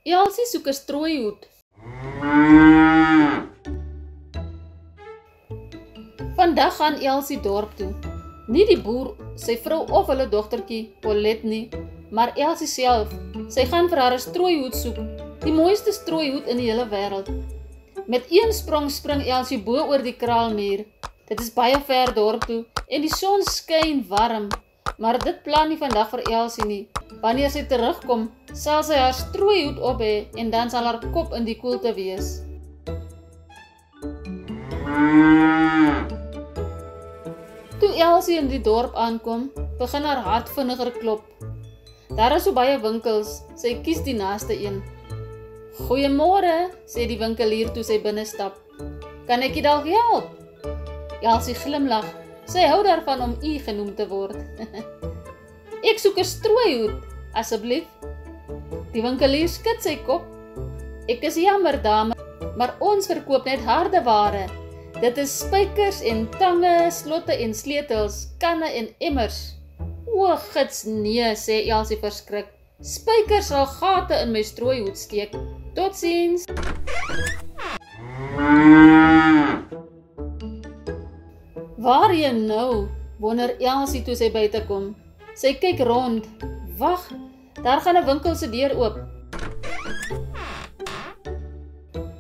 Elsie soek 'n strooihoed. Vandag gaan Elsie dorp toe. Nie die boer, sy vrou of hulle dogtertjie, Paulette nie, maar Elsie self. Sy gaan vir haar 'n strooihoed soek, die mooiste strooihoed in die hele wêreld. Met een sprong spring Elsie bo oor die kraalmuur. Dit is baie ver dorp toe en die son skyn warm, maar dit plan nie vandag vir Elsie nie. Wanneer sy terugkom, sal sy haar strooihoed op hê en dan sal haar kop in die koelte wees. Toe Elsie in die dorp aankom, begin haar hart vinniger klop. Daar is so baie winkels, sy kies die naaste een. "Goeiemôre," sê die winkelier toe sy binne stap. "Kan ek u dalk help?" Elsie glimlag. Sy hou daarvan om u genoem te word. "Ek soek 'n strooihoed, asseblief." Die winkelier skud sy kop. "Ek is jammer, dame, maar ons verkoop net harde ware. Dit is spykers en tange, slotte en sleutels, kanne en emmers." "O, gits nee," sê Elsie verskrik. "Spykers sal gate in my strooihoed steek. Totsiens." "Waarheen nou?" wonder Elsie toe sy buite kom. Sy kyk rond. Wag, daar gaan 'n winkel se deur oop.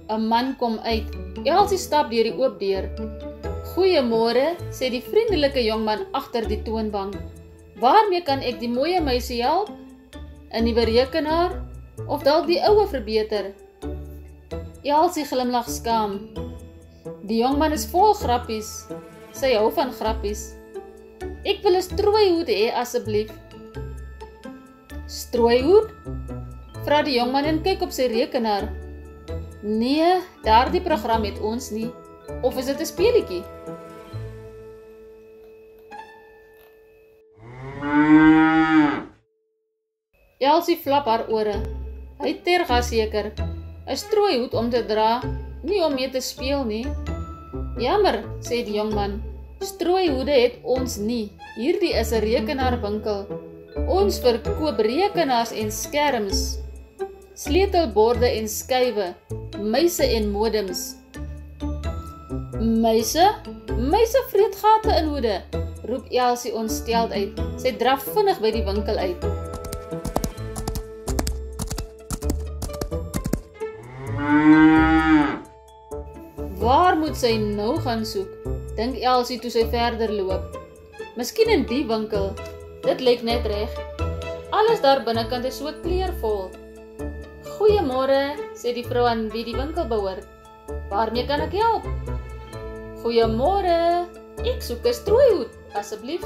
'n Man kom uit. Elsie stap deur die oop deur. "Goeiemôre," sê die vriendelike jongman agter die toonbank. "Waarmee kan ek die mooie meisie help? 'n Nuwe rekenaar of dalk die oue verbeter?" Elsie glimlag skaam. Die jongman is vol grappies. Sy hou van grappies. "Ek wil 'n strooihoed hê, asseblief." "Strooihoed?" vra die jongman en kyk op sy rekenaar. "Nee, daardie program het ons nie. Of is dit 'n speelietjie?" Elsie flap haar ore. Hy terg haar seker. 'n Strooihoed om te dra, nie om mee te speel nie. "Jammer," sê die jongman. "Strooihoede het ons nie. Hierdie is 'n rekenaarwinkel. Ons verkoop rekenaars en skerms, sleutelborde en skywe, muise en modems." "Muise? Muise vreet gate in hoede," roep Elsie ontsteld uit. Sy draf vinnig by die winkel uit. Waar moet sy nou gaan soek, dink Elsie toe sy verder loop. Miskien in die winkel. Dit lyk net reg. Alles daar binnekant is so kleurvol. "Goeiemôre," sê die vrou aan wie die winkel behoort. "Waarmee kan ek help?" "Goeiemôre, ek soek 'n strooihoed, asseblief."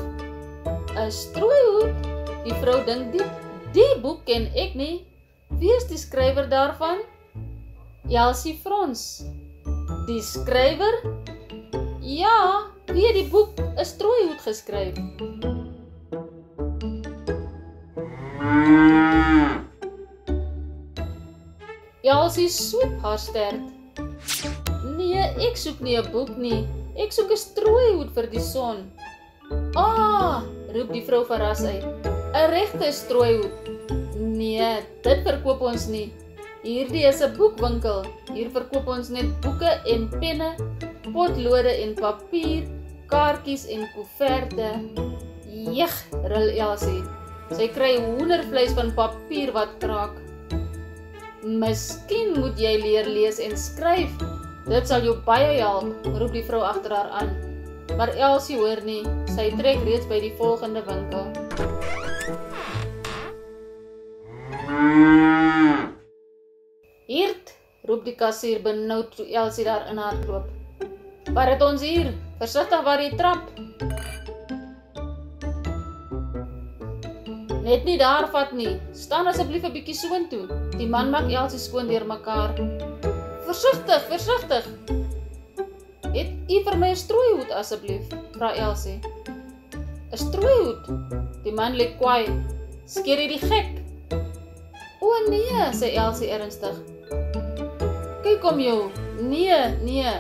"'n Strooihoed?" Die vrou dink diep. "Die boek ken ek nie. Wie is die skrywer daarvan?" Elsie frons. "Die skrywer? Ja, wie het die boek 'n strooihoed geskryf?" Elsie sweep haar stert. "Nee, ek soek nie 'n boek nie. Ek soek 'n strooihoed vir die son." "Ah," roep die vrou verras uit. "'n Regte strooihoed?" "Nee, dit verkoop ons nie. Hierdie is 'n boekwinkel. Hier verkoop ons net boeke en penne, potlode en papier, kaartjies en koeverte." "Jeg," ril Elsie. Sy kry hoendervleis van papier wat kraak. "Miskien moet jy leer lees en skryf. Dit sal jou baie help," roep die vrou agter haar aan. Maar Elsie hoor nie. Sy trek reeds by die volgende winkel. "Hiert," roep die kassier benoud toe Elsie daar in hardloop. "Wat het ons hier? Versigtig waar jy trap." "Net nie daar vat nie. Staan asseblief 'n bietjie soontoe." Die man maak Elsie skoon deurmekaar. "Versigtig, versigtig." "Het u vir my 'n strooihoed asseblief?" vra Elsie. "'n Strooihoed?" Die man lyk kwaai. "Skeer jy die gek?" "O nee," sê Elsie ernstig. "Kyk om jou. Nee.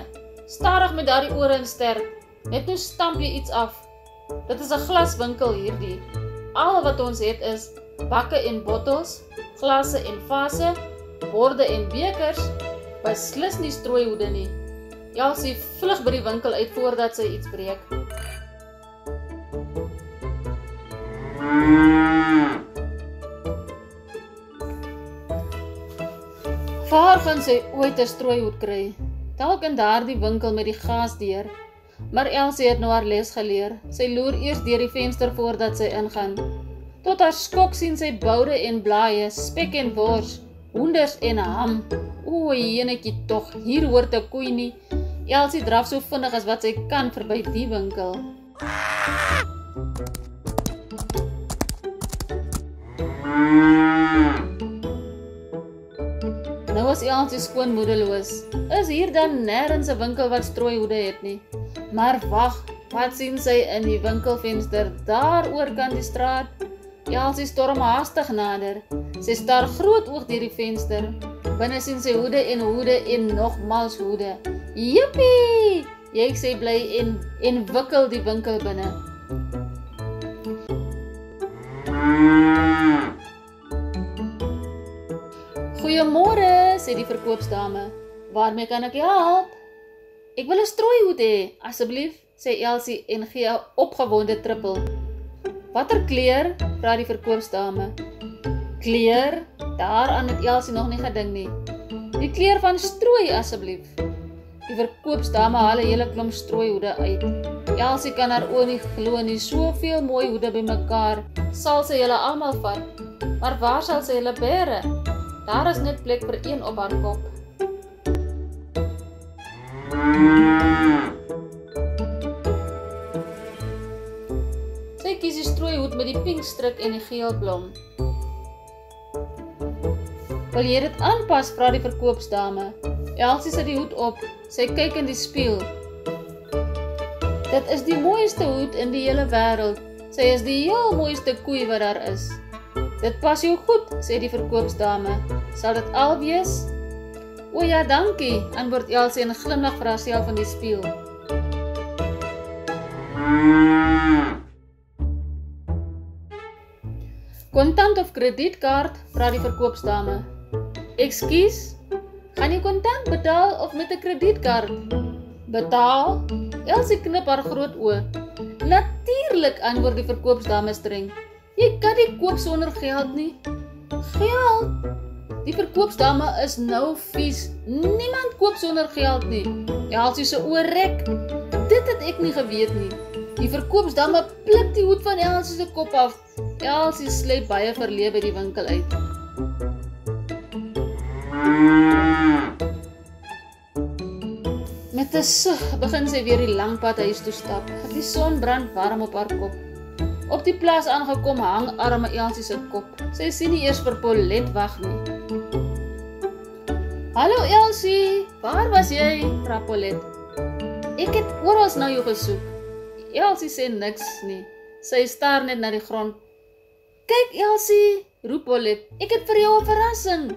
Stadig met daardie ore en sterk. Net nou stamp jy iets af. Dit is 'n glaswinkel hierdie. Al wat ons het is bakke en bottels, glasse en vase, borde en bekers, beslis nie strooihoede nie. Elsie vlug by die winkel uit voordat sy iets breek. Waar gaan sy ooit 'n strooihoed kry? Dalk in daardie winkel met die gasdeur. Maar Elsie het nou haar les geleer. Sy loer eers deur die venster voordat sy ingaan. Tot haar skok sien sy boude en blaaie, spek en wors, hoenders en ham. O, jenetjie tog, hier hoort 'n koei nie. Elsie draf so vinnig as wat sy kan verby die winkel. Nou is Elsie skoon moedeloos. Is hier dan nêrens 'n winkel wat strooihoede het nie? Maar wag, wat sien sy in die winkelvenster daar oorkant die straat? Elsie storm haastig nader. Sy staar groot oog deur die venster. Binne sien sy hoede en nogmals hoede. Jippie! Jy sê bly en wikkel die winkel binne. Goeiemôre, sê die verkoopsdame. Waarmee kan ek help? Ek wil 'n strooihoed hê, asseblief, sê Elsie en gee 'n opgewonde trippel. Watter kleur? Vra die verkoopsdame. Kleur? Daaraan het Elsie nog nie gedink nie. Die kleur van strooi, asseblief. Die verkoopsdame haal 'n hele klomp strooihoede uit. Elsie kan haar oë nie glo nie, soveel mooi hoede bymekaar. Sal sy hulle almal vat? Maar waar sal sy hulle bære? Daar is net plek vir een op haar kop. Sy kies die strooihoed met die pink strik en die geel blom. Wil jy dit aanpas, vra die verkoopsdame. Elsie sit die hoed op. Sy kyk in die spieël. Dit is die mooiste hoed in die hele wêreld. Sy is die heel mooiste koei wat daar is. Dit pas jou goed, sê die verkoopsdame. Sal dit al wees? O ja, dankie, antwoord Elsie en glimlag vir haarself in die spieël. Kontant of kredietkaart, vra die verkoopsdame. Ekskuus, gaan jy kontant betaal of met 'n kredietkaart? Betaal? Elsie knip haar groot oë. Natuurlik, antwoord die verkoopsdame streng. Jy kan nie koop sonder geld nie. Geld? Die verkoopsdame is nou vies. Niemand koop sonder geld nie. Elsie se oë rek. Dit het ek nie geweet nie. Die verkoopsdame pluk die hoed van Elsie se kop af. Elsie sluip baie verleë by die winkel uit. Met 'n sug begin sy weer die lang pad huis toe stap. Die son brand warm op haar kop. Op die plaas aangekom hang arme Elsie se kop. Sy sien nie eers vir Paulet wag nie. Hallo Elsie, waar was jy? Vra Paulet. Ek het oral na jou gesoek. Elsie sê niks nie. Sy staar net na die grond. Kyk Elsie, roep Paulet. Ek het vir jou 'n verrassing.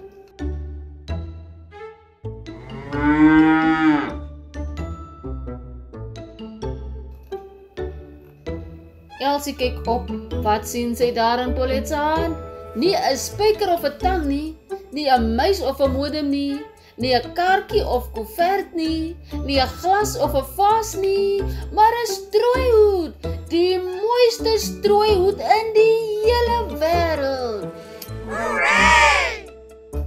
Elsie kyk op. Wat sien sy daar in Paulet se hand? Nie 'n spyker of 'n tang nie, nie 'n muis of 'n modem nie, nie 'n kaartjie of koevert nie, nie 'n glas of 'n vaas nie, maar 'n strooihoed. Die mooiste strooihoed in die hele wêreld. Hooray!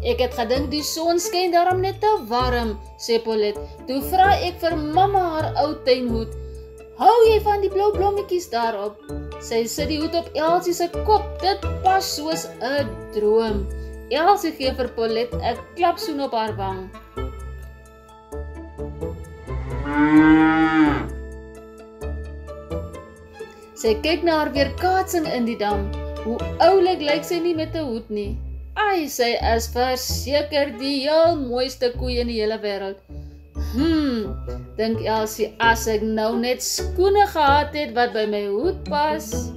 Ek het gedink die son skyn daarom net te warm, sê Paulet. Toe vra ek vir mamma haar ou tuinhoed. Hou jy van die blou blommetjies daarop? Sy sit die hoed op Elsie se kop. Dit pas soos 'n droom. Elsie gee vir Paulet 'n klapsoen op haar wang. Sy kyk na haar weerkaatsing in die dam. Hoe oulik lyk sy nie met 'n hoed nie. Ai, sy is verseker die heel mooiste koei in die hele wêreld. Dink Elsie, as ek nou net skoene gehad het wat by my hoed pas.